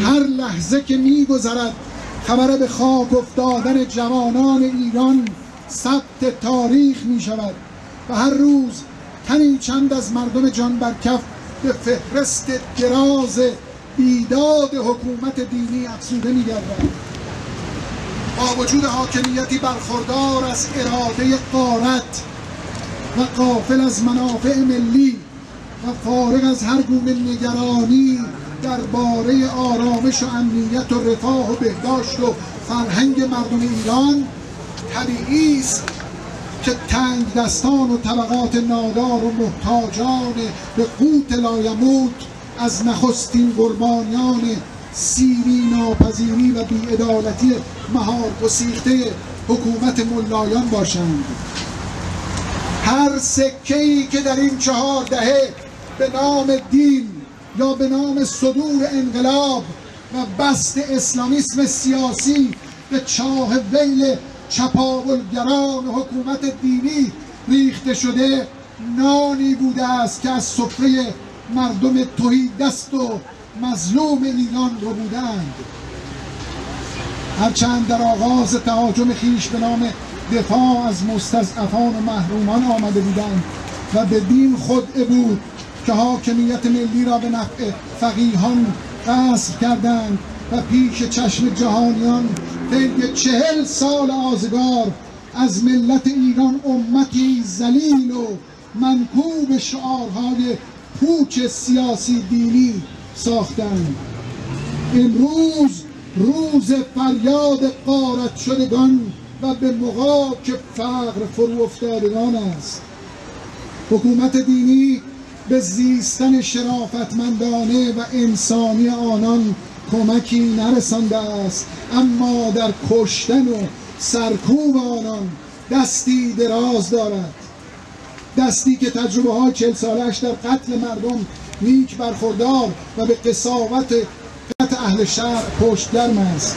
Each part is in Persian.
هر لحظه که می‌گذرد خبر به خاک افتادن جوانان ایران ثبت تاریخ می‌شود و هر روز تنی چند از مردم جان بر کف به فهرست دراز بیداد حکومت دینی افزوده می‌گردند. با وجود حاکمیتی برخوردار از اراده غارت و غافل از منافع ملی و فارغ از هر گونه نگرانی درباره آرامش و امنیت و رفاه و بهداشت و فرهنگ مردم ایران، طبیعی است که تنگ دستان و طبقات نادار و محتاجان به قوت لایموت از نخستین قربانیان سیری ناپذیری و بی‌عدالتی مهار گسیخته حکومت ملایان باشند. هر سکه‌ای که در این 4 دهه به نام دین یا به نام صدور انقلاب و بسط اسلامیسم سیاسی به چاه ویل چپاولگران حکومت دینی ریخته شده، نانی بوده است که از سفره مردم تهیدست و مظلوم ایران رو بودند. هرچند در آغاز تهاجم خویش به نام دفاع از مستضعفان و محرومان آمده بودند و بدین خدعه بود که حاکمیت ملی را به نفع فقیهان غصب کردند و پیش چشم جهانیان طی 40 سال آزگار از ملت ایران امتی ذلیل و منکوب شعارهای پوچ سیاسی دینی ساختند. امروز روز فریاد غارت شدگان و به مغاک فقر فرو افتادگان است. حکومت دینی به زیستن شرافتمندانه و انسانی آنان کمکی نرسانده است، اما در کشتن و سرکوب آنان دستی دراز دارد، دستی که تجربه های 40 سالش در قتل مردم نیک برخوردار و به قساوت قتل اهل شهر پشتگرم است.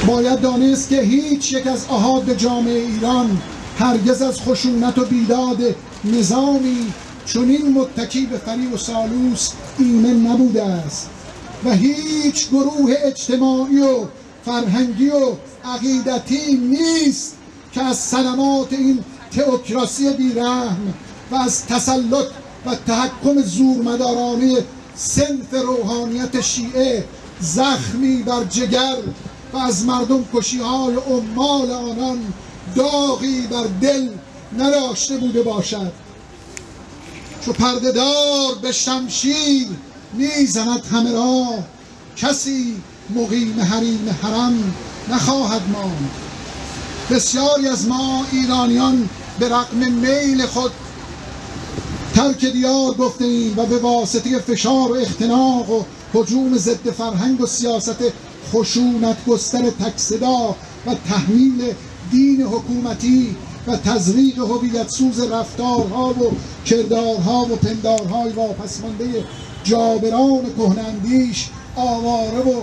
باید دانست که هیچ یک از احاد جامعه ایران هرگز از خشونت و بیداد نظامی چنین متکی به فریب و سالوس ایمن نبوده است و هیچ گروه اجتماعی و فرهنگی و عقیدتی نیست که از صدمات این تئوکراسی بیرحم و از تسلط و تحکم زورمدارانه صنف روحانیت شیعه زخمی بر جگر و از مردم کشی‌های عمال آنان داغی بر دل نداشته بوده باشد. چو پرده‌دار به شمشیر میزند همه را، کسی مقیم حریم حرم نخواهد ماند. بسیاری از ما ایرانیان به رغم میل خود ترک دیار گفته ایم و به واسطه فشار و اختناق و هجوم ضد فرهنگ و سیاست خشونت گستر تک‌صدا و تحمیل دین حکومتی و تزریق هویت سوز رفتارها و کردارها و پندارهای واپسمانده جابران کهن‌اندیش آواره و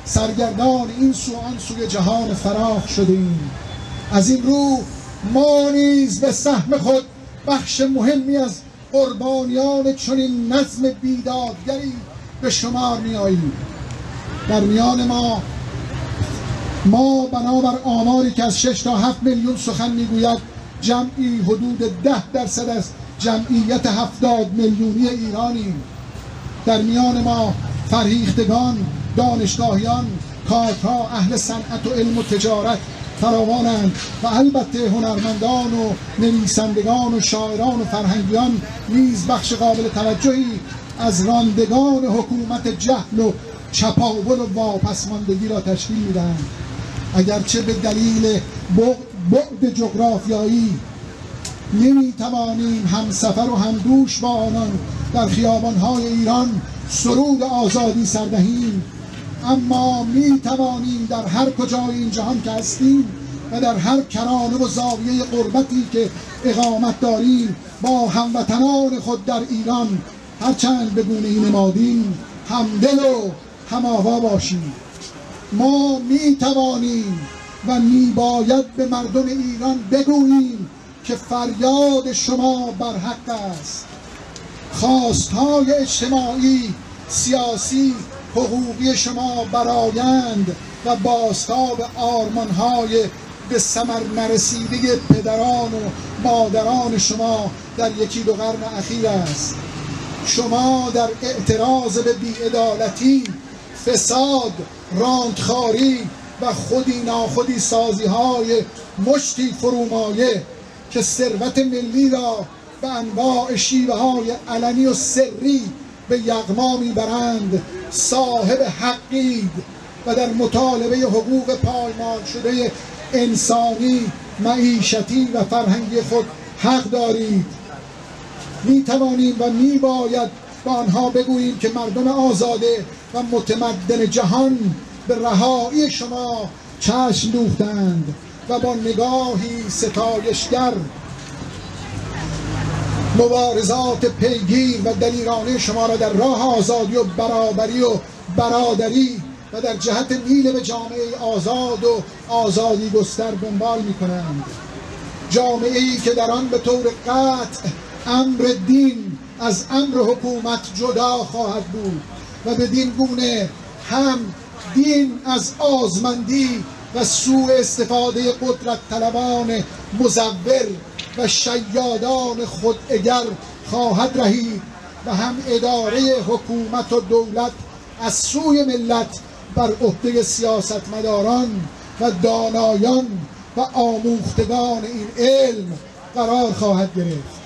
سرگردان این سو آن سوی جهان فراخ شدیم. از این رو ما نیز به سهم خود بخش مهمی از قربانیان چنین نظم بیدادگری به شمار می آییم. در میان ما بنابر آماری که از 6 تا 7 میلیون سخن میگوید جمعی حدود 10% از جمعیت 70 میلیونی ایرانیم. در میان ما فرهیختگان، دانشگاهیان، کادرها، اهل صنعت و علم و تجارت فراوانند و البته هنرمندان و نویسندگان و شاعران و فرهنگیان نیز بخش قابل توجهی از راندگان حکومت جهل و چپاول و واپسماندگی را تشکیل میدهند. اگرچه به دلیل بعد جغرافیایی نمیتوانیم همسفر و همدوش با آنان در خیابانهای ایران سرود آزادی سر دهیم، اما میتوانیم در هر کجای این جهان که هستیم و در هر کرانه و زاویه غربتی که اقامت داریم با هموطنان خود در ایران هرچند به گونه‌ای نمادین همدل و هم‌آوا باشیم. ما میتوانیم و میباید به مردم ایران بگوییم که فریاد شما برحق است. خواستهای اجتماعی، سیاسی حقوقی شما برآیند و بازتاب آرمان‌های به ثمر نرسیده پدران و مادران شما در یکی دو قرن اخیر است. شما در اعتراض به بی‌عدالتی، فساد، رانتخواری و خودی ناخودی سازی‌های مشتی فرومایه که ثروت ملی را به انواع شیوه‌های علنی و سری به یغما میبرند صاحب حقید و در مطالبه حقوق پایمال شده انسانی، معیشتی و فرهنگی خود حق دارید. می توانیم و می باید به آنها بگوییم که مردم آزاده و متمدن جهان به رهایی شما چشم دوختند و با نگاهی ستایشگر مبارزات پیگیر و دلیرانه شما را در راه آزادی و برابری و برادری و در جهت میل به جامعه آزاد و آزادی گستر دنبال می کنند. جامعه ای که در آن به طور قطع امر دین از امر حکومت جدا خواهد بود و بدین گونه هم دین از آزمندی و سوء استفاده قدرت طلبان مزور و شیادان خوداگر خواهد رهید و هم اداره حکومت و دولت از سوی ملت بر عهده سیاستمداران و دانایان و آموختگان این علم قرار خواهد گرفت.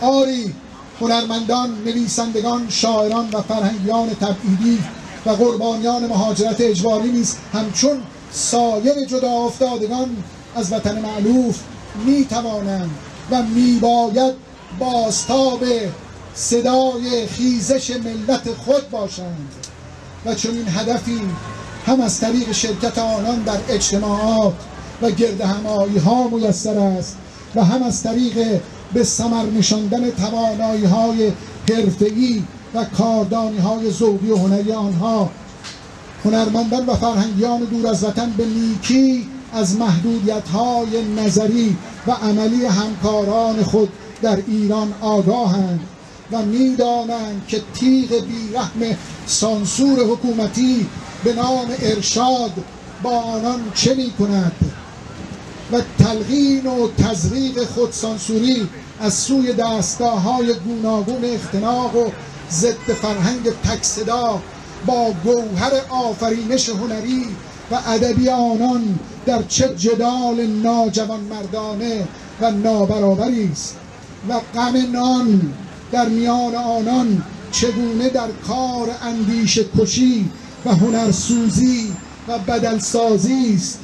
آری، هنرمندان، نویسندگان، شاعران و فرهنگیان تبعیدی و قربانیان مهاجرت اجباری نیز همچون سایر جدا افتادگان از وطن مألوف می توانند و می باید بازتاب صدای خیزش ملت خود باشند و چنین هدفی هم از طریق شرکت آنان در اجتماعات و گردهمایی ها میسر است و هم از طریق به ثمر نشاندن توانایی های حرفه‌ای و کاردانی های ذوقی و هنری آنها. هنرمندان و فرهنگیان دور از وطن به نیکی از محدودیت های نظری و عملی همکاران خود در ایران آگاهند و می‌دانند که تیغ بیرحم سانسور حکومتی به نام ارشاد با آنان چه می‌کند و تلقین و تزریق خودسانسوری از سوی دستگاه‌های گوناگون اختناق و ضد فرهنگ تک‌صدا با گوهر آفرینش هنری و ادبی آنان در چه جدال ناجوانمردانه و نابرابری است و غم نان در میان آنان چگونه در کار اندیشه کشی و هنرسوزی و بدلسازی است.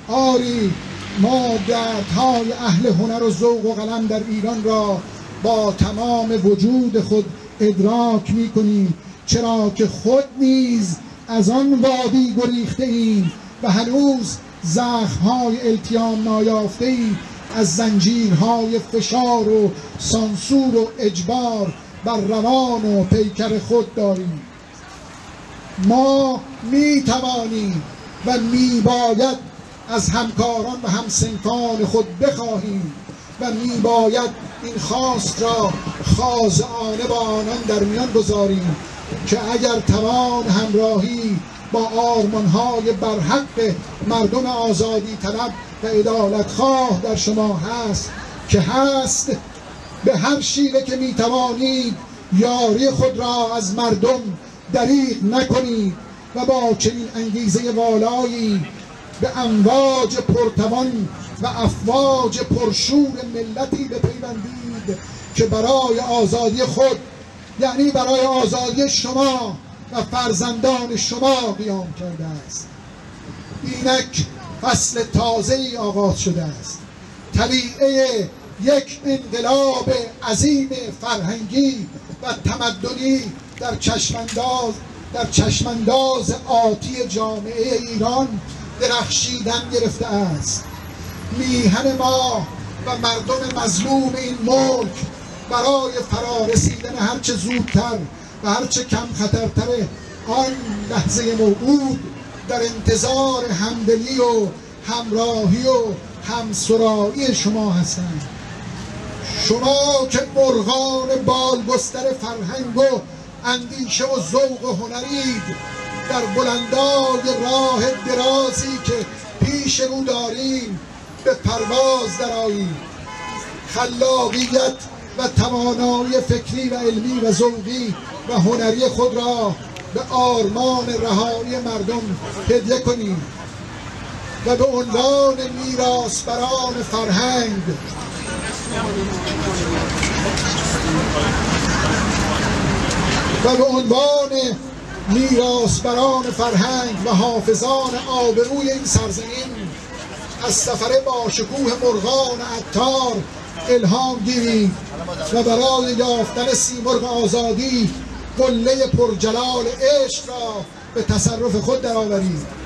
آری، ما دردهای اهل هنر و ذوق و قلم در ایران را با تمام وجود خود ادراک می کنیم، چرا که خود نیز از آن وادی گریخته ایم و هنوز زخم‌های التیام نایافته‌ای از زنجیرهای فشار و سانسور و اجبار بر روان و پیکر خود داریم. ما می توانیم و می باید از همکاران و همسنفان خود بخواهیم و می باید این خواست را خاضعانه با آنان در میان گذاریم که اگر توان همراهی با آرمان‌های برحق مردم آزادی طلب و عدالتخواه در شما هست که هست، به هر شیوه که می توانید یاری خود را از مردم دریغ نکنید و با چنین انگیزه والایی به امواج پرتوان و افواج پرشور ملتی بپیوندید که برای آزادی خود، یعنی برای آزادی شما و فرزندان شما قیام کرده است. اینک فصل تازه‌ای آغاز شده است، طلیعه یک انقلاب عظیم فرهنگی و تمدنی در چشمانداز آتی جامعه ایران درخشیدن گرفته است. میهن ما و مردم مظلوم این ملک برای فرارسیدن هرچه زودتر و هرچه کم خطرتر آن لحظه موعود در انتظار همدلی و همراهی و همسرایی شما هستند. شما که مرغان بالگستر فرهنگ و اندیشه و ذوق هنرید در بلندای راه درازی که پیش رو داریم به پرواز درآیید. خلاقیت و توانایی فکری و علمی و ذوقی و هنری خود را به آرمان رهایی مردم هدیه کنید و به عنوان میراثبران فرهنگ و حافظان آبروی این سرزمین از سفر با شکوه مرغان عطار الهام گیرید و برای یافتن سیمرغ آزادی قله پرجلال عشق را به تصرف خود درآورید.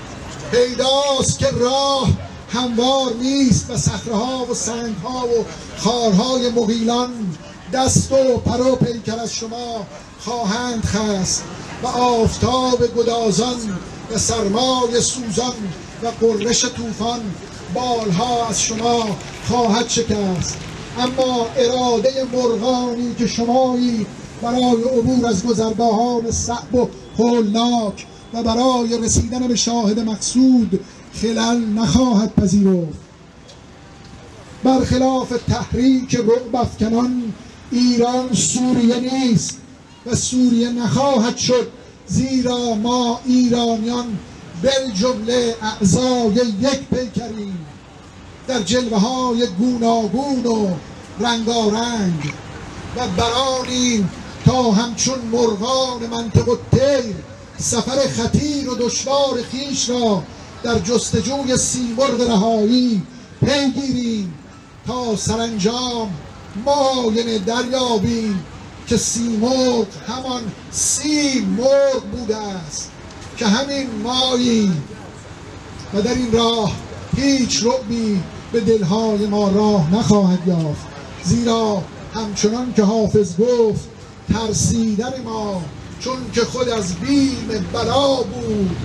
پیداست که راه هموار نیست و صخره‌ها و سنگ‌ها و خارهای مغیلان دست و پر و پیکر از شما خواهند خست و آفتاب گدازان و سرمای سوزان و قررش طوفان بالها از شما خواهد شکست. اما اراده مرغانی که شمایی برای عبور از گذرگاهان صعب و هولناک و برای رسیدن به شاهد مقصود خلل نخواهد پذیرفت. برخلاف تحریک رعب افکنان ایران سوریه نیست و سوریه نخواهد شد، زیرا ما ایرانیان بالجمله اعضای یک پیکریم در جلوه های گوناگون و رنگارنگ و برانیم تا همچون مرغان منطق الطیر سفر خطیر و دشوار خویش را در جستجوی سیمرغ رهایی پیگیریم تا سرانجام معاینه دریابیم که سیمرغ همان سیمرغ بوده است که همین ماییم و در این راه هیچ رعبی به دلهای ما راه نخواهد یافت، زیرا همچنان که حافظ گفت ترسیدن ما چون که خود از بیم بلا بود،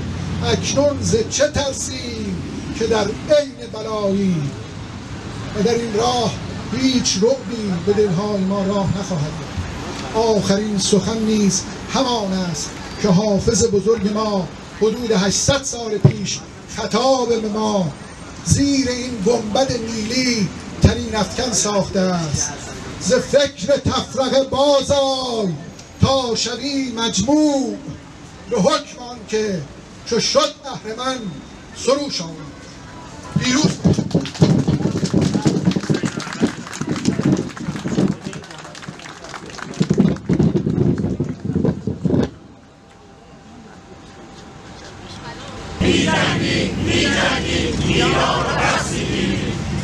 اکنون ز چه ترسیم که در عین بلایی. و در این راه هیچ رعبی به دلهای ما راه نخواهد یافت. آخرین سخن نیز همان است که حافظ بزرگ ما حدود 800 سال پیش خطاب به ما زیر این گنبد نیلی ترین افکن ساخته است: ز فکر تفرقه بازآی تا شوی مجموع، به حکم آن که چو شد اهرمن سروش آمد. پیروز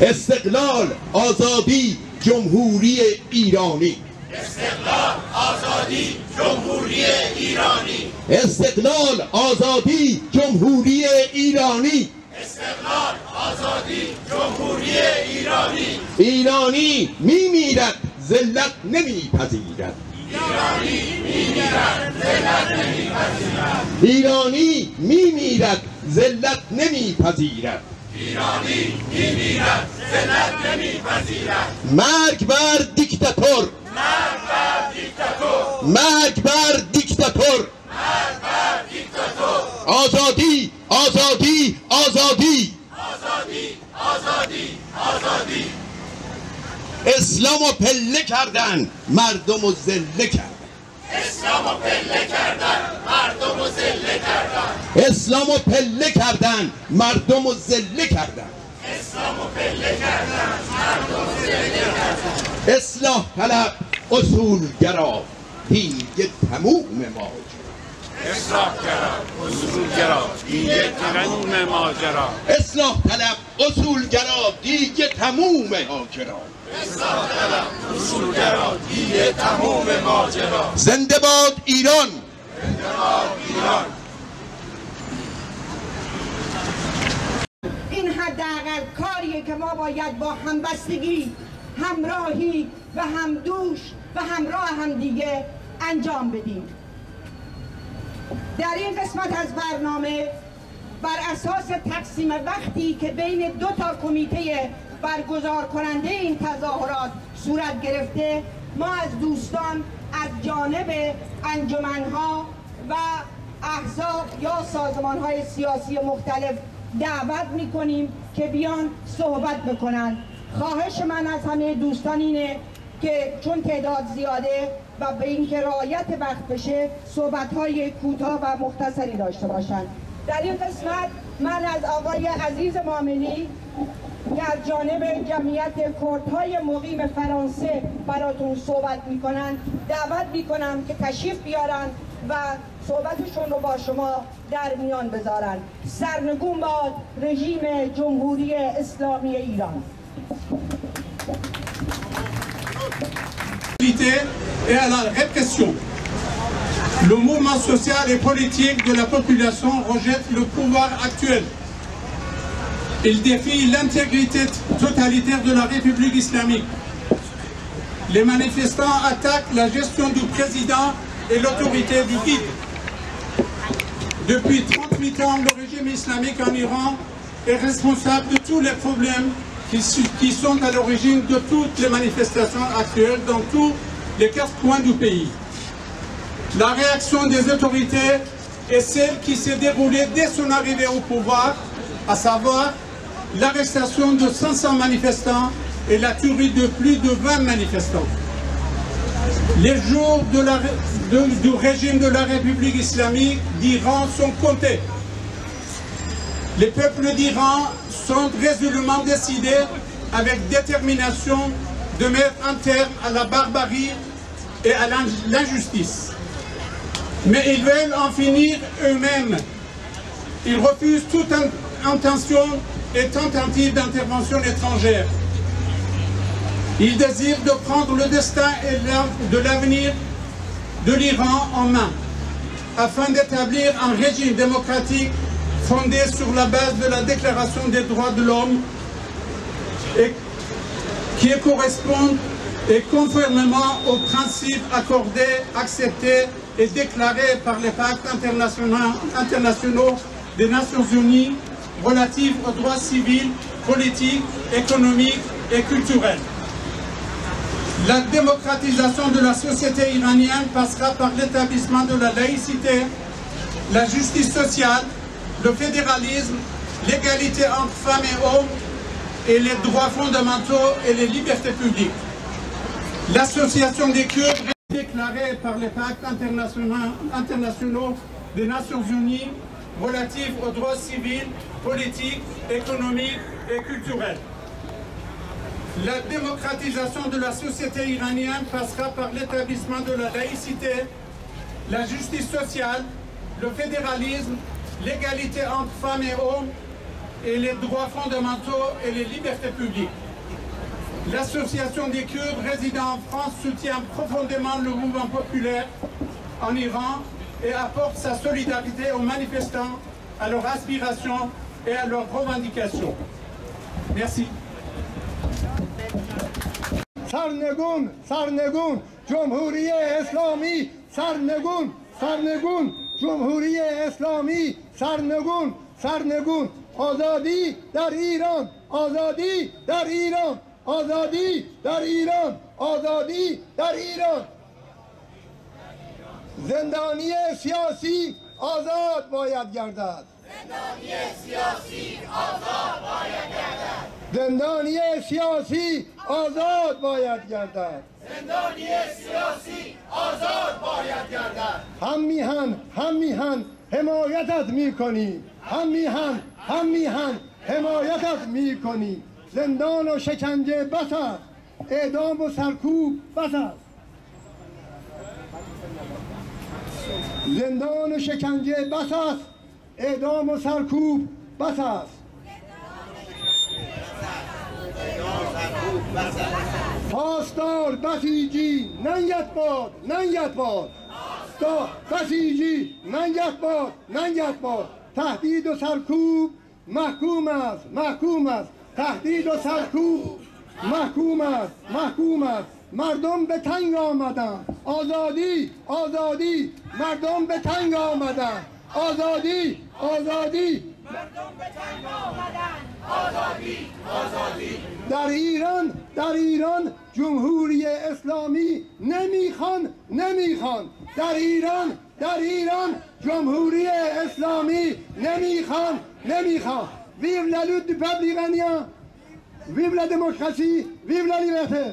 استقلال، آزادی، جمهوری ایرانی. استقلال، آزادی، جمهوری ایرانی. استقلال، آزادی، جمهوری ایرانی. استقلال، آزادی، جمهوری ایرانی. ایرانی میمیرد، ذلت نمیپذیرد. ایرانی میمیرد، ذلت نمیپذیرد. ایرانی میمیرد، ذلت نمیپذیرد. ایرانی میمیرد، ذلت نمیپذیرد. مرگ بر دیکتاتور، مرگ بر دیکتاتور، مرگ بر دیکتاتور. مرگ بر دیکتاتور. آزادی، آزادی، آزادی. آزادی، آزادی، آزادی. اسلامو پله کردن، مردمو ذله کردن. اسلامو پله کردن، مردمو ذله کردن. اسلامو پله کردن، مردمو ذله کردن. اسلامو پله کردن، مردمو ذله کردن. اصلاح طلب، اصولگرا، دیگه تموم ماجرا. اصلاح طلب، اصولگرا، دیگه تموم ماجرا. اصلاح طلب، اصولگرا، دیگه تموم ماجرا. اصلاح طلب، اصولگرا، دیگه تموم ماجرا. زنده باد ایران. زنده باد ایران. این حداقل کاریه که ما باید با همبستگی، همراهی و همدوش و همراه هم دیگه انجام بدیم. در این قسمت از برنامه بر اساس تقسیم وقتی که بین دو تا کمیته برگزار کننده این تظاهرات صورت گرفته، ما از دوستان از جانب انجمنها و احزاب یا سازمانهای سیاسی مختلف دعوت میکنیم که بیان صحبت بکنن. خواهش من از همه دوستان اینه که چون تعداد زیاده و به اینکه رعایت وقت بشه صحبت‌های کوتاه و مختصری داشته باشن. در این قسمت من از آقای عزیز معاملی که از جانب جمعیت کردهای مقیم فرانسه براتون صحبت میکنن دعوت میکنم که تشریف بیارن و صحبتشون رو با شما در میان بذارن. سرنگون باد رژیم جمهوری اسلامی ایران. Et à la répression. Le mouvement social et politique de la population rejette le pouvoir actuel. Il défie l'intégrité totalitaire de la République islamique. Les manifestants attaquent la gestion du président et l'autorité du guide. Depuis 38 ans, le régime islamique en Iran est responsable de tous les problèmes qui sont à l'origine de toutes les manifestations actuelles dans tous les 4 coins du pays. La réaction des autorités est celle qui s'est déroulée dès son arrivée au pouvoir, à savoir l'arrestation de 500 manifestants et la tuerie de plus de 20 manifestants. Les jours du régime de la République islamique d'Iran sont comptés. Les peuples d'Iran sont résolument décidés avec détermination de mettre un terme à la barbarie et à l'injustice. Mais ils veulent en finir eux-mêmes. Ils refusent toute intention et tentative d'intervention étrangère. Ils désirent de prendre le destin et de l'avenir de l'Iran en main, afin d'établir un régime démocratique fondé sur la base de la Déclaration des droits de l'homme et qui correspond et conformément aux principes accordés, acceptés et déclarés par les pactes internationaux des Nations Unies relatifs aux droits civils, politiques, économiques et culturels. La démocratisation de la société iranienne passera par l'établissement de la laïcité, la justice sociale, le fédéralisme, l'égalité entre femmes et hommes et les droits fondamentaux et les libertés publiques. L'association des Kurdes déclarée par les pactes internationaux des Nations Unies relatifs aux droits civils, politiques, économiques et culturels. La démocratisation de la société iranienne passera par l'établissement de la laïcité, la justice sociale, le fédéralisme, l'égalité entre femmes et hommes et les droits fondamentaux et les libertés publiques. L'association des Kurdes résidant en France soutient profondément le mouvement populaire en Iran et apporte sa solidarité aux manifestants, à leurs aspirations et à leurs revendications. Merci. سرنگون سرنگون جمهوری اسلامی سرنگون سرنگون جمهوری اسلامی سرنگون سرنگون آزادی در ایران آزادی در ایران آزادی در ایران آزادی در ایران زندانی سیاسی آزاد باید گردد زندانی سیاسی آزاد باید گردد زندانی سیاسی آزاد باید گردد زندانی سیاسی آزاد باید گردد هم میهن حمایتت میکنیم هم میهن حمایتت میکنیم زندان و شکنجه بس است اعدام و سرکوب بس است زندان و شکنجه بس است اعدام و سرکوب بس است پاسدار بسیجی ننگت باد ننگت باد بسیجی ننگت باد ننگت باد تهدید و سرکوب محکوم است محکوم است تهدید و سرکوب محکوم است محکوم است مردم به تنگ آمدن آزادی آزادی مردم به تنگ آمدن آزادی آزادی مردم به تنگ آمدن آزادی آزادی در ایران جمهوری اسلامی نمیخوان در ایران جمهوری اسلامی نمیخوان Vive la lutte du peuple iranien, vive la démocratie, vive la liberté.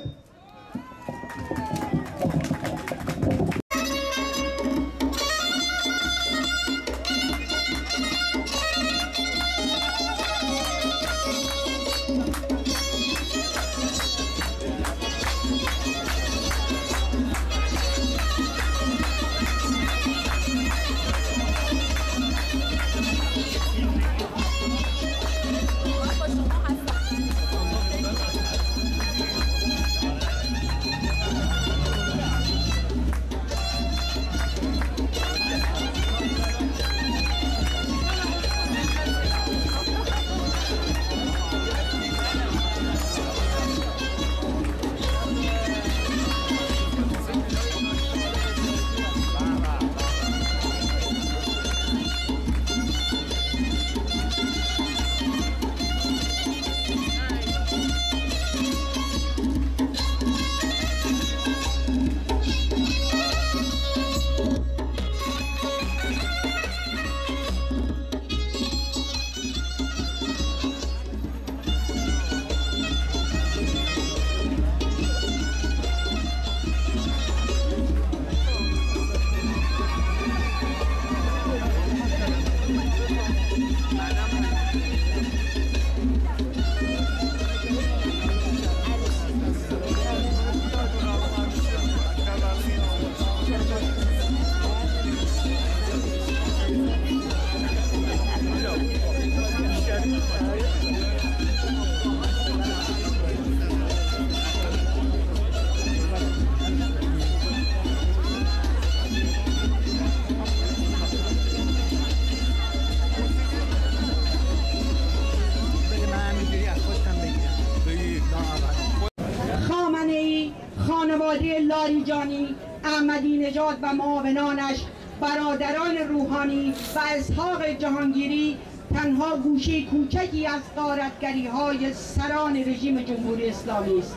خانواده لاریجانی، احمدی نژاد و معاونانش، برادران روحانی و اسحاق جهانگیری تنها گوشه کوچکی از غارتگری‌های سران رژیم جمهوری اسلامی است.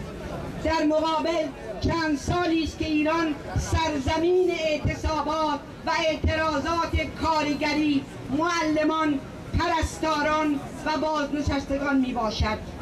در مقابل چند سالی است که ایران سرزمین اعتصابات و اعتراضات کارگری، معلمان، پرستاران و بازنشستگان می باشد.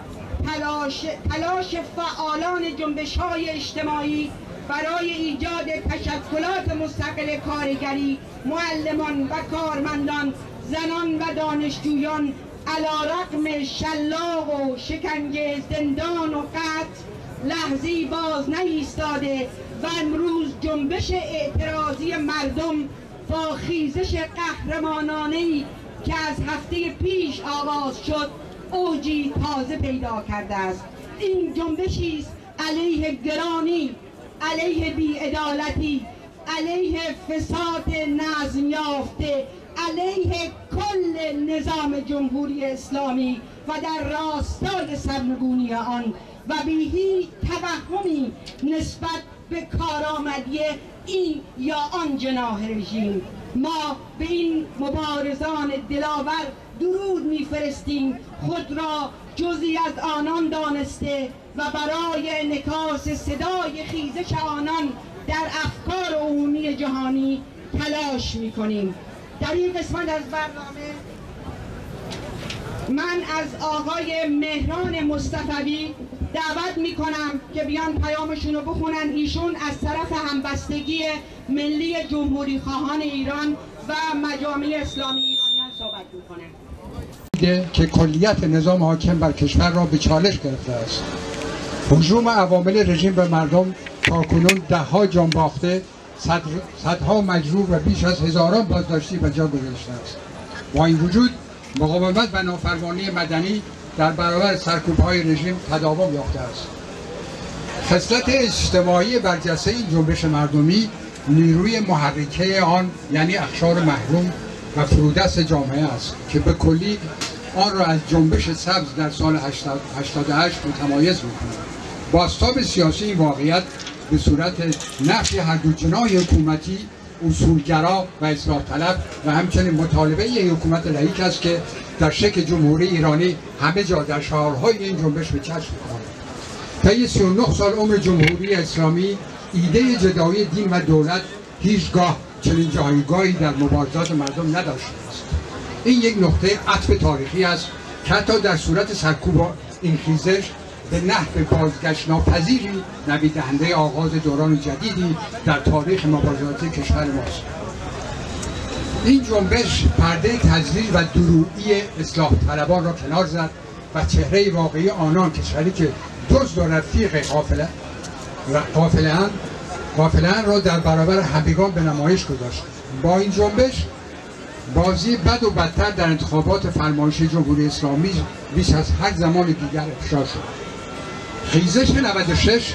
تلاش فعالان جنبش‌های اجتماعی برای ایجاد تشکلات مستقل کارگری، معلمان و کارمندان، زنان و دانشجویان علی‌رغم شلاق و شکنجه، زندان و قتل لحظه‌ای باز نایستاده و امروز جنبش اعتراضی مردم با خیزش قهرمانانه‌ای که از هفته پیش آغاز شد اوجی تازه پیدا کرده است. این جنبشی است علیه گرانی، علیه بی‌عدالتی، علیه فساد نظم یافته، علیه کل نظام جمهوری اسلامی و در راستای سرنگونی آن و بی هیچ توهمی نسبت به کارآمدی این یا آن جناح رژیم. ما به این مبارزان دلاور درود میفرستیم، خود را جزئی از آنان دانسته و برای انعکاس صدای خیزش آنان در افکار عمومی جهانی تلاش میکنیم. در این قسمت از برنامه من از آقای مهران مصطفی دعوت میکنم که بیان پیامشون رو بخونن. ایشون از طرف همبستگی ملی جمهوری خواهان ایران و مجامع اسلامی ایرانیان صحبت میکنن. که کلیت نظام حاکم بر کشور را به چالش گرفته است. هجوم عوامل رژیم به مردم تاکنون ده‌ها جان باخته، صدها مجروح و بیش از هزاران بازداشتی به جا گذاشته است. با این وجود مقاومت و نافرمانی مدنی در برابر سرکوب‌های رژیم تداوم یافته است. خصلت اجتماعی برجسته این جنبش مردمی نیروی محرکه آن یعنی اقشار محروم و فرودست جامعه است که به کلی آن را از جنبش سبز در سال 88 متمایز می‌کند. بازتاب سیاسی این واقعیت به صورت نفی هر دو جناح حکومتی اصولگرا و اصلاح طلب و همچنین مطالبه یک حکومت لایق است که در شکل جمهوری ایرانی همه جا در شعارهای این جنبش به چشم می‌خورد. طی 39 سال عمر جمهوری اسلامی ایده جدایی دین و دولت هیچگاه چنین جایگاهی در مبارزات مردم نداشته است. این یک نقطه عطف تاریخی است که حتی در صورت سرکوب این خیزش به نحو بازگشت ناپذیری نویدهنده آغاز دوران جدیدی در تاریخ مبارزاتی کشور ماست. این جنبش پرده تضلیل و درویی اصلاح طلبان را کنار زد و چهره واقعی آنان کشوری که دزد و رفیق غافله‌اند را در برابر همگان به نمایش گذاشت. با این جنبش بازی بد و بدتر در انتخابات فرمایشی جمهوری اسلامی بیش از هر زمان دیگر افشا شد. خیزش 96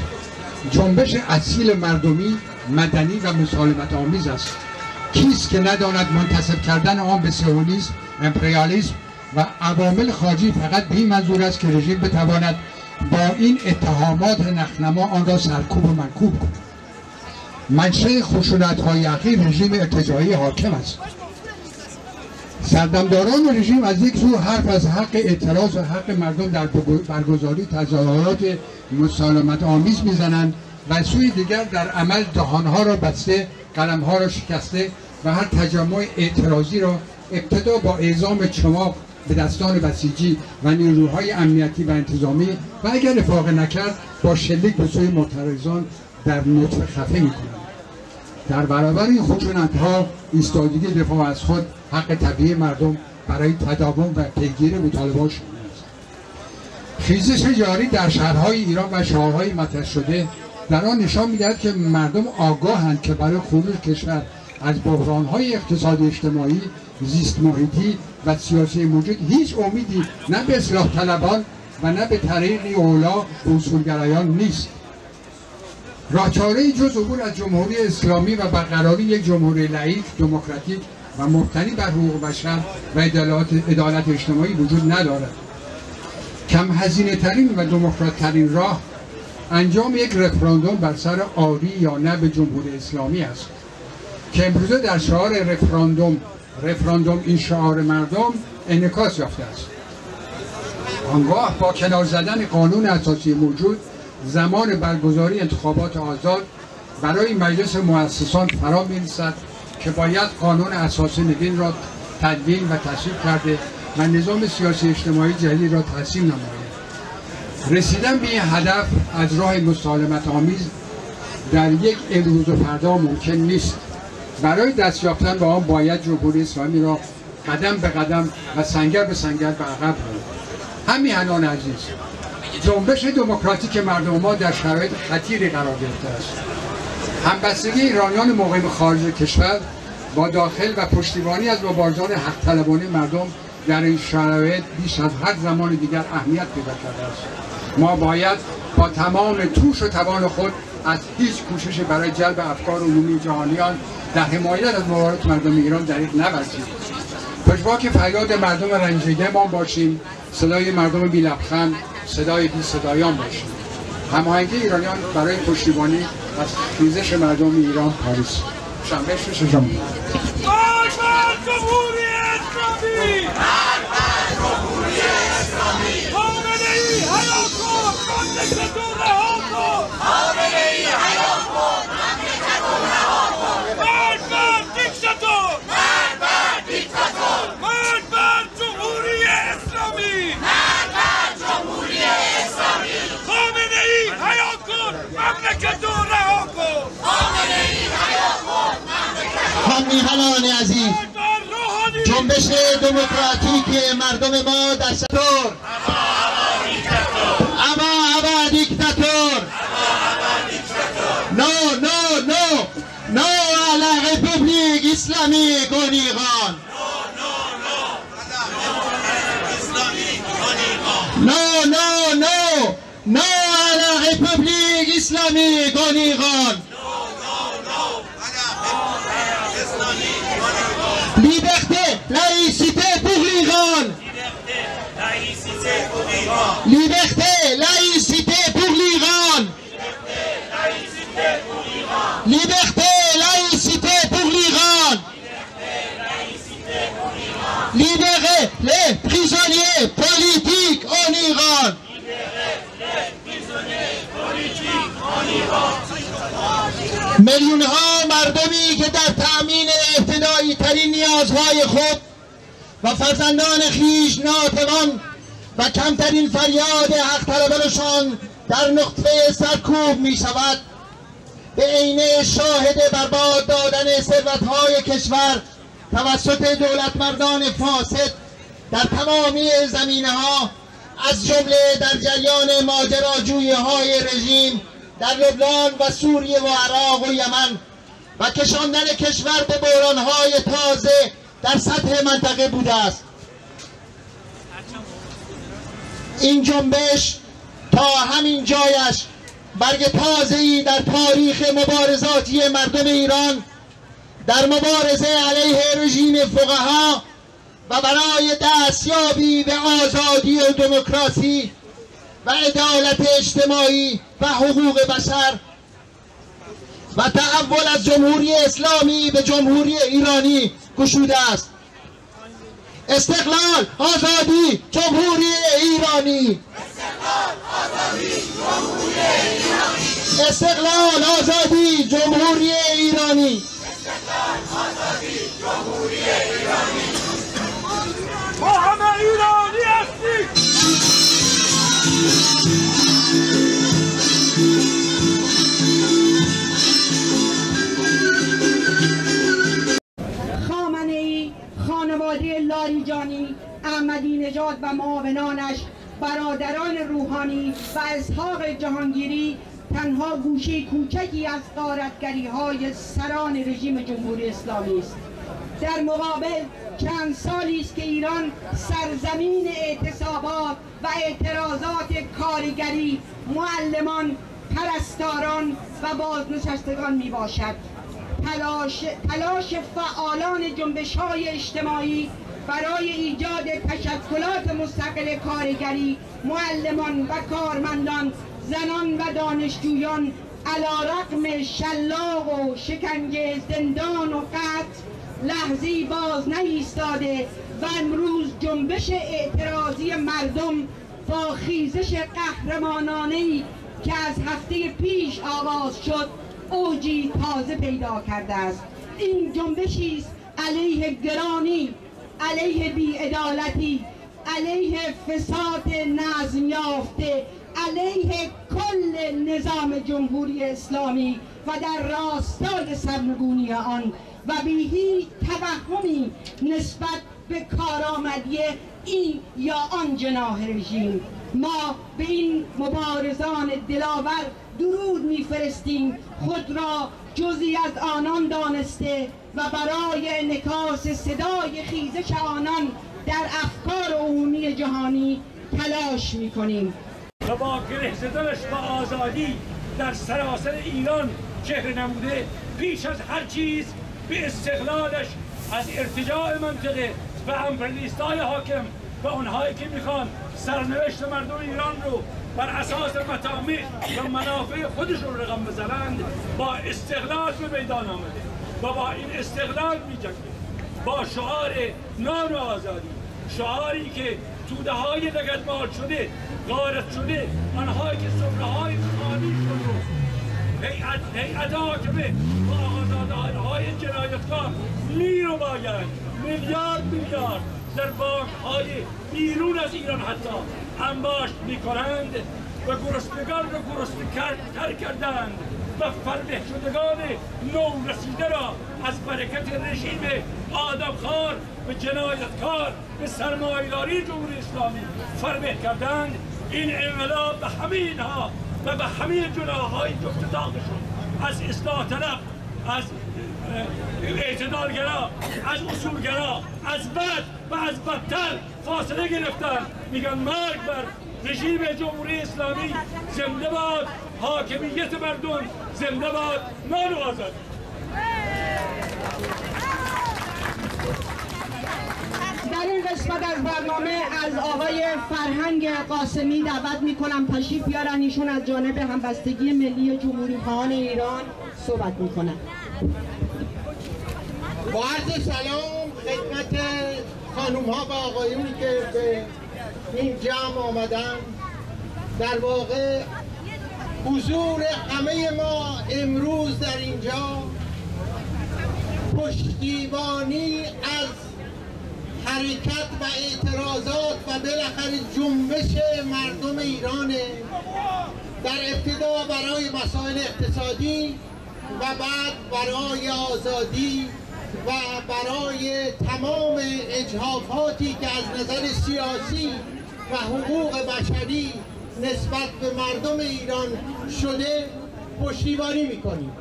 جنبش اصیل مردمی، مدنی و مسالمت آمیز است. کیست که نداند منتسب کردن آن به صهیونیسم، امپریالیسم و عوامل خارجی فقط به این منظور است که رژیم بتواند با این اتهامات نخنما آن را سرکوب و منکوب کند. منشأ خشونت‌های اخیر رژیم ارتجاعی حاکم است. سردمداران رژیم از یک سو حرف از حق اعتراض و حق مردم در برگزاری تظاهرات مسالمت آمیز میزنند و از سوی دیگر در عمل دهانها را بسته، قلمها را شکسته و هر تجمع اعتراضی را ابتدا با اعزام چماق به دستان بسیجی و نیروهای امنیتی و انتظامی و اگر افاقه نکرد با شلیک به سوی معترضان در نطفه خفه میکنند. در برابر این خشونت‌ها ایستادگی دفاع از خود حق طبیعی مردم برای تداوم و پیگیری مطالبه‌هاشون است. خیزش جاری در شهرهای ایران و شهرهای مطرح شده در آن نشان می‌دهد که مردم آگاهند که برای خروج کشور از بحران‌های اقتصادی اجتماعی، زیست محیطی و سیاسی موجود هیچ امیدی نه به اصلاح طلبان و نه به طریقی اولا به اصولگرایان نیست. راهچاره‌ای جز عبور از جمهوری اسلامی و برقراری یک جمهوری لایق، دموکراتیک و مبتنی بر حقوق بشر و عدالت اجتماعی وجود ندارد. کم هزینه ترین و دموکرات ترین راه انجام یک رفراندوم بر سر آری یا نه به جمهوری اسلامی است که امروزه در شعار رفراندوم این شعار مردم انعکاس یافته است. آنگاه با کنار زدن قانون اساسی موجود زمان برگزاری انتخابات آزاد برای مجلس مؤسسان فرا می‌رسد که باید قانون اساسی نوین را تدوین و تصویب کرده و نظام سیاسی اجتماعی جدید را ترسیم نماید. رسیدن به این هدف از راه مسالمت آمیز در یک امروز و فردا ممکن نیست. برای دست یافتن به آن باید جمهوری اسلامی را قدم به قدم و سنگر به سنگر به عقب برد. همیهنان عزیز، جنبش دموکراتیک مردم ما در شرایط خطیری قرار گرفته است. همبستگی ایرانیان مقیم خارج کشور با داخل و پشتیبانی از مبارزان حق طلبانه مردم در این شرایط بیش از هر زمان دیگر اهمیت پیدا کرده است. ما باید با تمام توش و توان خود از هیچ کوشش برای جلب افکار عمومی جهانیان در حمایت از مبارزات مردم ایران دریغ نورزیم. پشتباک فریاد مردم رنجیده ما باشیم، صدای مردم بی لبخند، صدای بی صدایان باشیم. هماهنگی ایرانیان برای پشتیبانی از خیزش مردم ایران پاریس. شنبه 6 ژانویه. جمهوری اسلامی! جمهوری اسلامی! خامنه‌ای حیا کن! مملکتو رها کن! خامنه‌ای حیا کن! مملکتو رها کن! مرد بر دیکتاتور! مرد بر دیکتاتور! مرد بر جمهوری اسلامی! مرد بر جمهوری اسلامی! خامنه‌ای حیا کن! مملکتو رها کن! خامنه‌ای حیا کن! همیهنان عزیز، جنبش دموکراتیک مردم ما در ستور ابا دیکتاتور نو علی رپوبلیک اسلامی گونیغان نو علی رپوبلیک اسلامی گونیغان Liberté, laïcité pour l'Iran. Liberté, laïcité pour l'Iran. Liberté, laïcité pour l'Iran. Libérez les prisonniers politiques en Iran. میلیون ها مردمی که در تأمین ابتدایی ترین نیازهای خود و فرزندان خویش ناتوان و کمترین فریاد حق طلبانشان در نقطه سرکوب می شود، به عینه شاهد برباد دادن ثروت‌های کشور توسط دولتمردان فاسد در تمامی زمینه‌ها، از جمله در جریان ماجراجویی‌های رژیم در لبنان و سوریه و عراق و یمن و کشاندن کشور به بحران‌های تازه در سطح منطقه بوده است. این جنبش تا همین جایش برگ تازه‌ای در تاریخ مبارزاتی مردم ایران در مبارزه علیه رژیم فقها و برای دستیابی به آزادی و دموکراسی و عدالت اجتماعی و حقوق بشر و تحول از جمهوری اسلامی به جمهوری ایرانی گشوده است. استقلال، آزادی، جمهوری ایرانی. استقلال، آزادی، جمهوری ایرانی. ما همه ایرانی هستیم. خامنه‌ای، خانواده لاریجانی، احمدی نژاد و معاونانش، برادران روحانی و اسحاق جهانگیری تنها گوشه کوچکی از غارتگری‌های سران رژیم جمهوری اسلامی است. در مقابل چند سالی است که ایران سرزمین اعتصابات و اعتراضات کارگری، معلمان، پرستاران و بازنشستگان می باشد. تلاش فعالان جنبش‌های اجتماعی برای ایجاد تشکلات مستقل کارگری، معلمان و کارمندان، زنان و دانشجویان علیرغم شلاق و شکنجه، زندان و قتل لحظه‌ای باز نایستاده و امروز جنبش اعتراضی مردم با خیزش قهرمانانه‌ای که از هفته پیش آغاز شد اوجی تازه پیدا کرده است. این جنبشی است علیه گرانی، علیه بی‌عدالتی، علیه فساد نظم یافته، علیه کل نظام جمهوری اسلامی و در راستای سرنگونی آن و بی هیچ توهمی نسبت به کارآمدی این یا آن جناح رژیم. ما به این مبارزان دلاور درود میفرستیم، خود را جزئی از آنان دانسته و برای انعکاس صدای خیزش آنان در افکار عمومی جهانی تلاش میکنیم. و با گره زدنش با آزادی در سراسر ایران چهره نموده، پیش از هر چیز به استقلالش از ارتجاع منطقه و امپریالیست‌های حاکم و اونهایی که میخوان سرنوشت مردم ایران رو بر اساس مطامع و منافع خودشون رقم بزنند، با استقلال به میدان آمده و با این استقلال می‌جنگه، با شعار نان و آزادی، شعاری که توده های لگدمال شده، غارت شده، آنهایی که سفره‌های خانیشون رو هیئت حاکمه و آقازاده‌های جنایتکار رو باید میلیارد در بانک‌های بیرون از ایران حتی انباشت می‌کنند و گرسنگان را گرسنه‌تر کردند و فربه شدگان نو رسیده را از برکت رژیم آدمخوار و جنایتکار به سرمایه‌داری جمهوری اسلامی فربه کردند. این انقلاب به همه اینها و به همه جناح‌های جفت داغشون، از اصلاح طلب، از اعتدالگرا، از اصولگرا، از بد و از بدتر فاصله گرفتن. میگن مرگ بر رژیم جمهوری اسلامی، زنده باد حاکمیت مردم، زنده باد نان و آزادی. در این قسمت از برنامه از آقای فرهنگ قاسمی دعوت میکنم تشریف بیارن، ایشون از جانب همبستگی ملی جمهوری خواهان ایران صحبت میکنن. با عرض سلام خدمت خانوم ها و آقایونی که به این جمع آمدن، در واقع حضور همه ما امروز در اینجا پشتیبانی از حرکت و اعتراضات و بالاخره جنبش مردم ایرانه. در ابتدا برای مسائل اقتصادی و بعد برای آزادی و برای تمام اجحافاتی که از نظر سیاسی و حقوق بشری نسبت به مردم ایران شده پشتیبانی میکنیم.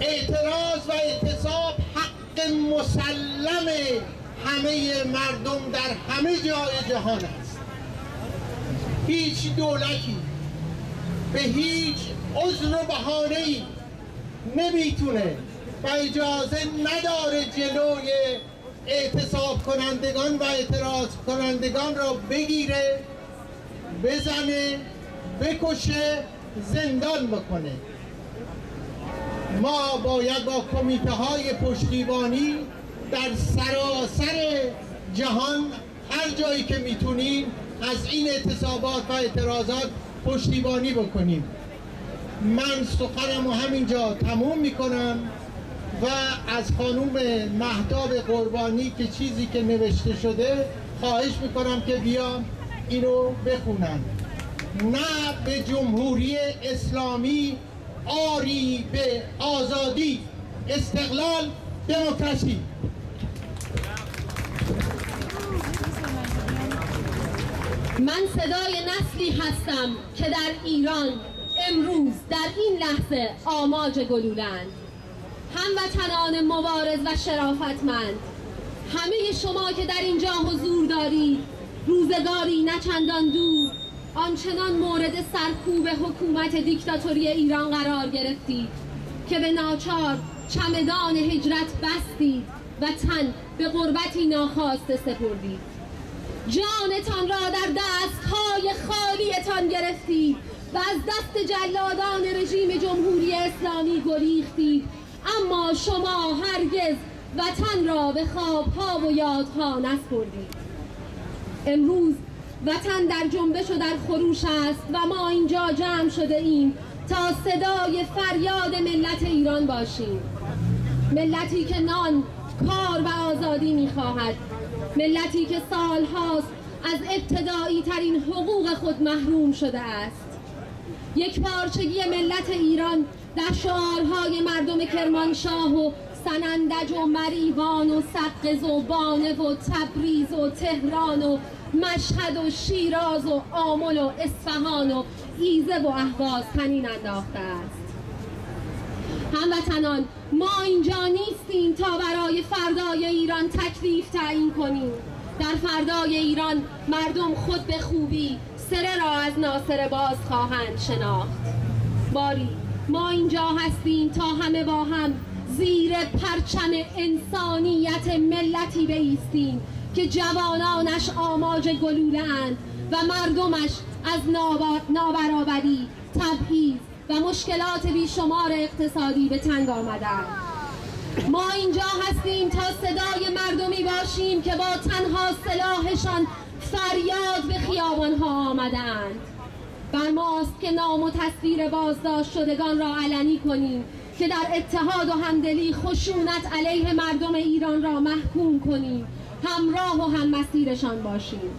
اعتراض و اعتصاب حق مسلم همه مردم در همه جای جهان است. هیچ دولتی به هیچ عذر و بهانه‌ای نمیتونه و اجازه نداره جلوی اعتصاب کنندگان و اعتراض کنندگان را بگیره، بزنه، بکشه، زندان بکنه. ما باید با کمیته های پشتیبانی در سراسر جهان هر جایی که میتونیم از این اعتصابات و اعتراضات پشتیبانی بکنیم. من سخنم رو همینجا تموم میکنم و از خانوم مهتاب قربانی که چیزی که نوشته شده خواهش میکنم که بیان اینو بخونن. نه به جمهوری اسلامی، آری به آزادی، استقلال، دموکراسی. من صدای نسلی هستم که در ایران امروز در این لحظه آماج گلوله‌اند. هموطنان مبارز و شرافتمند، همه شما که در اینجا حضور دارید، روزگاری نه چندان دور آنچنان مورد سرکوب حکومت دیکتاتوری ایران قرار گرفتید که به ناچار چمدان هجرت بستید و تن به غربتی ناخواسته سپردید. جانتان را در دستهای خالیتان گرفتید و از دست جلادان رژیم جمهوری اسلامی گریختید، اما شما هرگز وطن را به خوابها و یادها نسپردید. امروز وطن در جنبش و در خروش است و ما اینجا جمع شده ایم تا صدای فریاد ملت ایران باشیم. ملتی که نان، کار و آزادی می‌خواهد، ملتی که سالهاست از ابتدایی ترین حقوق خود محروم شده است. یک پارچگی ملت ایران در شعارهای مردم کرمانشاه و سنندج و مریوان و سقز و بانه و تبریز و تهران و مشهد و شیراز و آمل و اصفهان و ایزه و اهواز طنین انداخته است. هموطنان، ما اینجا نیستیم تا برای فردای ایران تکلیف تعیین کنیم. در فردای ایران مردم خود به خوبی سره را از ناصر باز خواهند شناخت. باری ما اینجا هستیم تا همه با هم زیر پرچم انسانیت ملتی بایستیم که جوانانش آماج گلوله‌اند و مردمش از نابرابری، تبعیض و مشکلات بیشمار اقتصادی به تنگ آمدند. ما اینجا هستیم تا صدای مردمی باشیم که با تنها سلاحشان فریاد به خیابانها آمدند. بر ماست که نام و تصویر بازداشت شدگان را علنی کنیم که در اتحاد و همدلی خشونت علیه مردم ایران را محکوم کنیم، همراه و هم مسیرشان باشیم.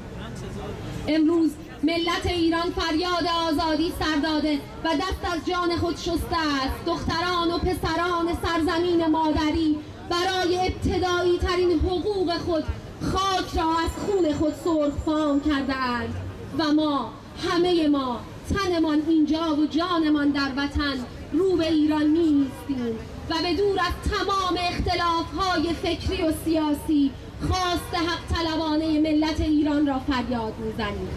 امروز ملت ایران فریاد آزادی سر داده و دست از جان خود شسته است. دختران و پسران سرزمین مادری برای ابتدایی ترین حقوق خود خاک را از خون خود سرخفام کرده اند و ما، همه ما، تنمان اینجا و جانمان در وطن رو به ایران می‌ایستیم و به دور از تمام اختلاف‌های فکری و سیاسی خواست حق طلبانه ملت ایران را فریاد می‌زنیم.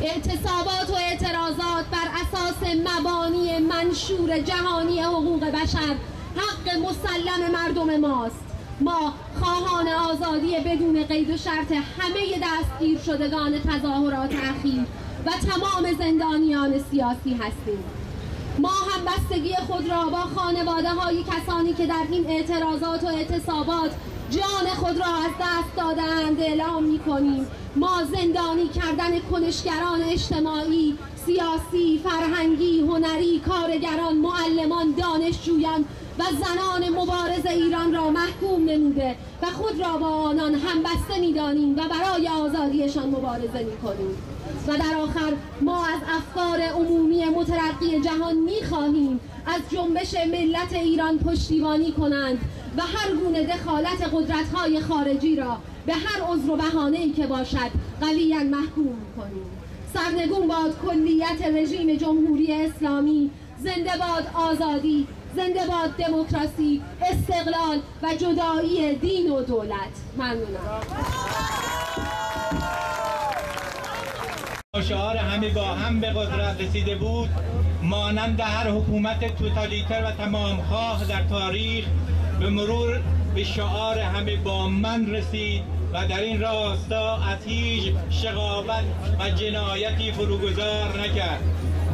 اعتصابات و اعتراضات بر اساس مبانی منشور جهانی حقوق بشر حق مسلم مردم ماست. ما خواهان آزادی بدون قید و شرط همه دستگیر شدگان تظاهرات اخیر و تمام زندانیان سیاسی هستیم. ما هم بستگی خود را با خانواده های کسانی که در این اعتراضات و اعتصابات جان خود را از دست دادند اعلام می‌کنیم. ما زندانی کردن کنشگران اجتماعی، سیاسی، فرهنگی، هنری، کارگران، معلمان، دانشجویان و زنان مبارز ایران را محکوم نموده و خود را با آنان همبسته می‌دانیم و برای آزادیشان مبارزه می‌کنیم. و در آخر ما از افکار عمومی مترقی جهان می‌خواهیم از جنبش ملت ایران پشتیبانی کنند و هر گونه دخالت قدرت‌های خارجی را به هر عذر و بهانه‌ای که باشد قویاً محکوم کنیم. سرنگون باد کلیت رژیم جمهوری اسلامی، زنده باد آزادی، زنده باد دموکراسی، استقلال و جدایی دین و دولت. ممنونم. شعار همه با هم به قدرت رسیده بود مانند هر حکومت توتالیتر و تمامخواه در تاریخ به مرور به شعار همه با من رسید و در این راستا از هیچ شقاوت و جنایتی فروگذار نکرد.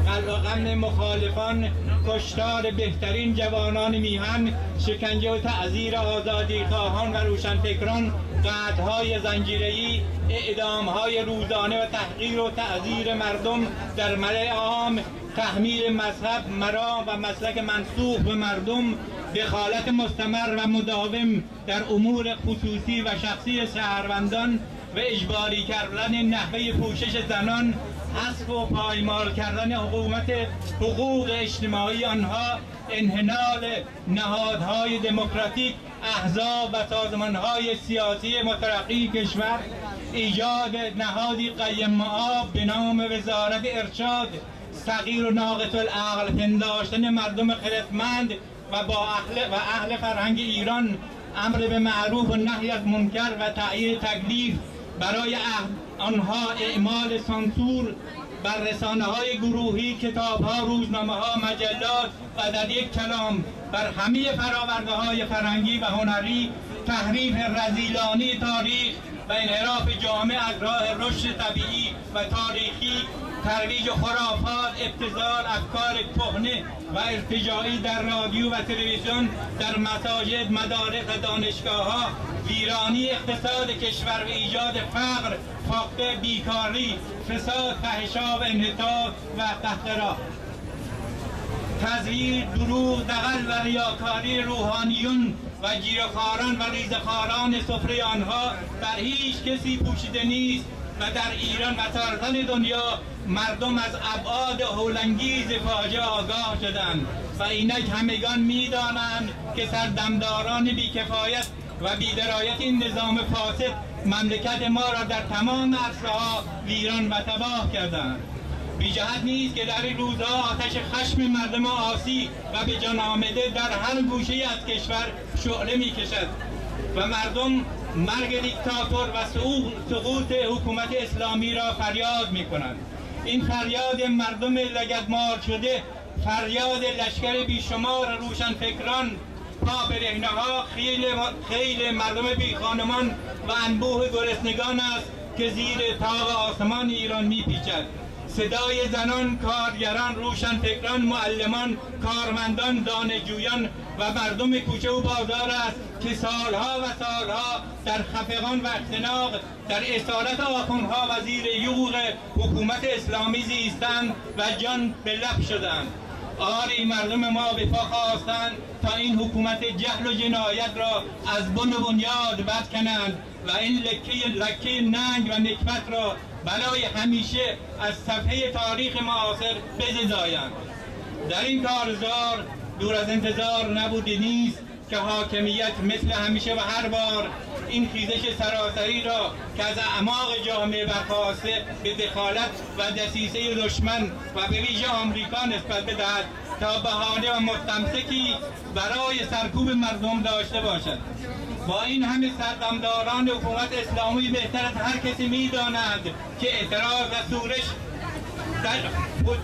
قلب و غم مخالفان، کشتار بهترین جوانان میهن، شکنجه و تعذیر آزادی خواهان و روشنفکران، قطعهای زنجیره‌ای، اعدامهای روزانه و تحقیر و تعذیر مردم در ملأ عام، تحمیل مذهب، مرام و مسلک منسوخ به مردم، دخالت مستمر و مداوم در امور خصوصی و شخصی شهروندان و اجباری کردن نحوه پوشش زنان، حذف و پایمال کردن حقوق اجتماعی آنها، انحلال نهادهای دموکراتیک، احزاب و سازمانهای سیاسی مترقی کشور، ایجاد نهادی قیم مآب به نام وزارت ارشاد، صغیر و ناقص العقل پنداشتن مردم خردمند و با اهل فرهنگ ایران، امر به معروف و نهی از منکر و تأیید تکلیف، برای آنها اعمال سانسور بر رسانه‌های گروهی، کتاب‌ها، روزنامه‌ها، مجلات و در یک کلام بر همه فراورده‌های فرهنگی و هنری، تحریف رذیلانه تاریخ و انحراف جامعه از راه رشد طبیعی و تاریخی، ترویج خرافات، ابتذال افکار کهنه و ارتجاعی در رادیو و تلویزیون، در مساجد، مدارس و دانشگاه‌ها، ویرانی اقتصاد کشور و ایجاد فقر، فاقه، بیکاری، فساد، فحشا و انحطاط و قهقرا، تزویر، دروغ، دغل و ریاکاری روحانیون و جیره‌خواران و ریزه‌خواران سفره آنها بر هیچ کسی پوشیده نیست و در ایران و سراسر دنیا مردم از ابعاد هولانگیز فاجعه آگاه شدند و اینک همگان می‌دانند که سردمداران بیکفایت و بی‌درایت این نظام فاسد مملکت ما را در تمام عرصه‌ها ویران و تباه کردند. بی جهت نیست که در این روزها آتش خشم مردم آسی و به جان آمده در هر گوشه از کشور شعله می‌کشد و مردم مرگ دیکتاتور و سقوط حکومت اسلامی را فریاد می‌کنند. این فریاد مردم لگدمال شده، فریاد لشکر بیشمار روشنفکران، پا برهنه‌ها، خیل مردم بی خانمان و انبوه گرسنگان است که زیر طاق آسمان ایران میپیچد. صدای زنان، کارگران، روشنفکران، معلمان، کارمندان، دانشجویان و مردم کوچه و بازار است که سالها و سالها در خفقان و اختناق، در اسارت آخوندها و زیر یوغ حکومت اسلامی زیستند و جان به لب شدند. آری مردم ما به پا خواستند تا این حکومت جهل و جنایت را از بن و بنیاد بد کنند و این لکه ننگ و نکبت را برای همیشه از صفحه تاریخ معاصر بزدایند. در این کارزار دور از انتظار نبوده نیست که حاکمیت مثل همیشه و هر بار این خیزش سراسری را که از اعماق جامعه برخاسته به دخالت و دسیسه دشمن و به ویژه آمریکا نسبت بدهد تا بهانه و مستمسکی برای سرکوب مردم داشته باشد. با این همه سردمداران حکومت اسلامی بهتر از هر کسی می‌دانند که اعتراض و شورش در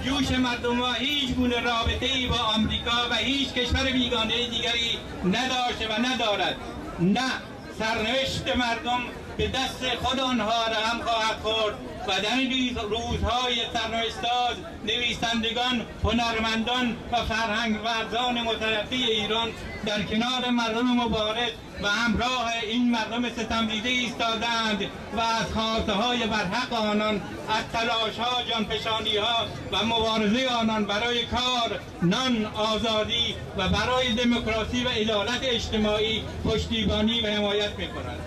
جوش مردم ها هیچ گونه رابطه ای با آمریکا و هیچ کشور بیگانه دیگری نداشته و ندارد. نه، سرنوشت مردم به دست خود آنها رحم خواهد خورد و در این روزهای سرنوشت‌ساز نویسندگان، هنرمندان و فرهنگ ورزان مترقی ایران در کنار مردم مبارز و همراه این مردم ستمدیده ایستادند و از خواسته های برحق آنان، از تلاش ها، جانفشانی ها و مبارزه آنان برای کار، نان، آزادی و برای دموکراسی و عدالت اجتماعی پشتیبانی و حمایت می‌کنند.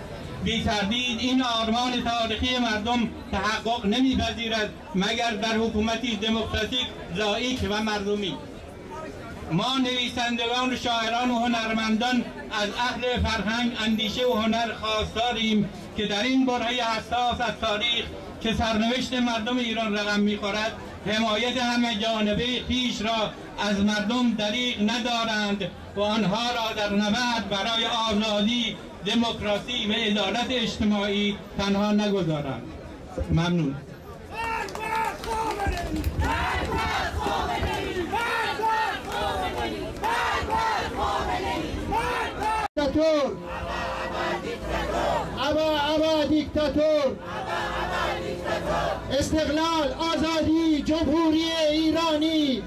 بی تردید این آرمان تاریخی مردم تحقق نمی‌پذیرد مگر در حکومتی دموکراتیک، لاییک و مردمی. ما نویسندگان و شاعران و هنرمندان از اهل فرهنگ، اندیشه و هنر خواستاریم که در این برهه حساس از تاریخ که سرنوشت مردم ایران رقم می‌خورد، حمایت همه جانبه خویش را از مردم دریغ ندارند و آنها را در نبرد برای آزادی، دموکراسی و عدالت اجتماعی تنها نگذارند. ممنون. دیکتاتور، ابا دیکتاتور، استقلال، آزادی، جمهوری ایرانی،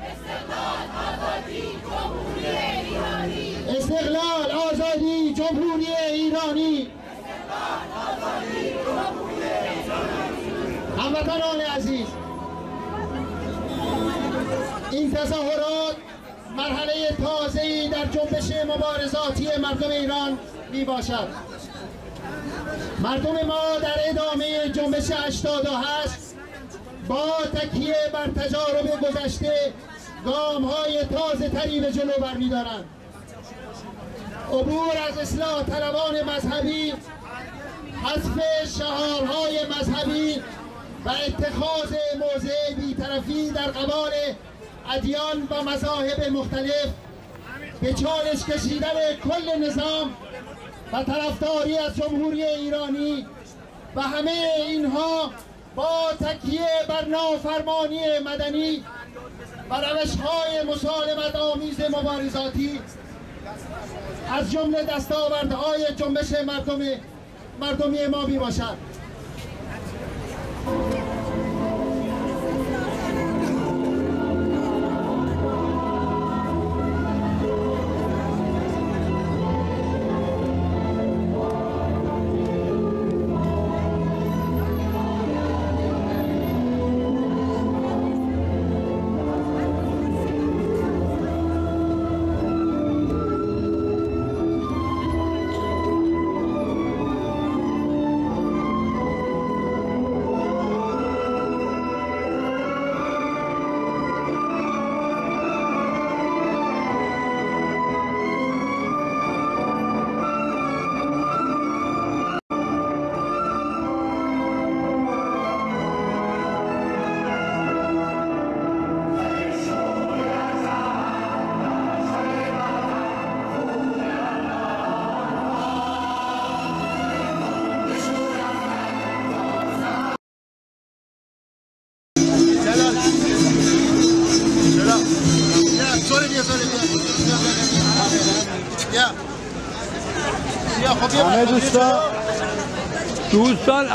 استقلال، آزادی، جمهوری ایرانی. هموطنان عزیز، این تظاهرات مرحله تازه‌ای در جنبش مبارزاتی مردم ایران می باشد. مردم ما در ادامه جنبش 88 با تکیه بر تجارب گذشته گام‌های تازه تری به جلو برمی‌دارند. عبور از اصلاح طلبان مذهبی، حذف شعارهای مذهبی و اتخاذ موضع بی‌طرفی در قبال ادیان و مذاهب مختلف، به چالش کشیدن کل نظام و طرفداری از جمهوری ایرانی و همه اینها با تکیه بر نافرمانی مدنی و روش‌های مسالمت آمیز مبارزاتی از جمله دستاوردهای جنبش مردمی ما می باشد. همه دوستان